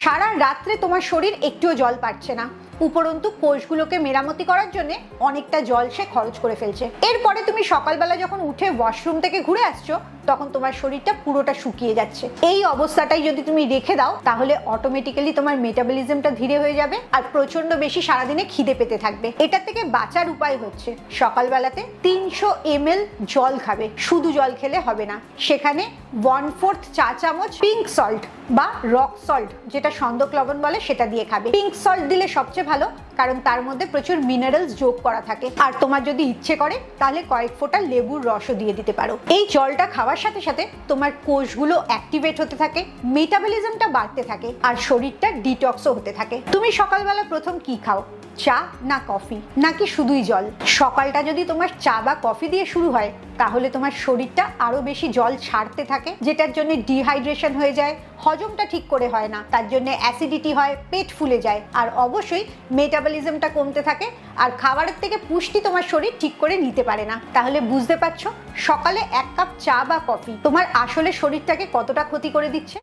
সারা রাত্রে তোমার শরীর একটুও জল পাচ্ছে না, উপরন্তু কোষগুলোকে মেরামতি করার জন্য অনেকটা জল সে খরচ করে ফেলছে। এরপরে তুমি সকালবেলা যখন উঠে ওয়াশরুম থেকে ঘুরে আসছো তখন তোমার শরীরটা পুরোটা শুকিয়ে যাচ্ছে। এই অবস্থাটাই যদি তুমি রেখে দাও তাহলে অটোমেটিক্যালি তোমার মেটাবলিজমটা ধীরে হয়ে যাবে আর প্রচন্ড বেশি সারাদিনে খিদে পেতে থাকবে। এটা থেকে বাঁচার উপায় হচ্ছে সকালবেলাতে 300 ml জল খাবে। শুধু জল খেলে হবে না, সেখানে 1/4 চা চামচ পিঙ্ক সল্ট বা রক সল্ট, যেটা সন্দক লবণ বলে, সেটা দিয়ে খাবে। পিঙ্ক সল্ট দিলে সবচেয়ে ভালো, কারণ তার মধ্যে প্রচুর মিনারেলস যোগ করা থাকে। আর তোমার যদি ইচ্ছে করে তাহলে কয়েক ফোঁটা লেবুর রসও দিয়ে দিতে পারো। এই জলটা খাওয়ার সাথে সাথে তোমার কোষগুলো অ্যাক্টিভেট হতে থাকে, মেটাবলিজমটা বাড়তে থাকে আর শরীরটা ডিটক্সও হতে থাকে। তুমি সকালবেলা প্রথম কি খাও? চা না কফি, নাকি শুধুই জল? সকালটা যদি তোমার চা বা কফি দিয়ে শুরু হয় তাহলে তোমার শরীরটা আরো বেশি জল ছাড়তে থাকে, যেটার জন্য ডিহাইড্রেশন হয়ে যায়, হজমটা ঠিক করে হয় না, তার জন্য অ্যাসিডিটি হয়, পেট ফুলে যায় আর অবশ্যই মেটাবলিজমটা কমতে থাকে আর খাবারের থেকে পুষ্টি তোমার শরীর ঠিক করে নিতে পারে না। তাহলে বুঝতে পারছো সকালে 1 কাপ চা বা কফি তোমার আসলে শরীরটাকে কতটা ক্ষতি করে দিচ্ছে।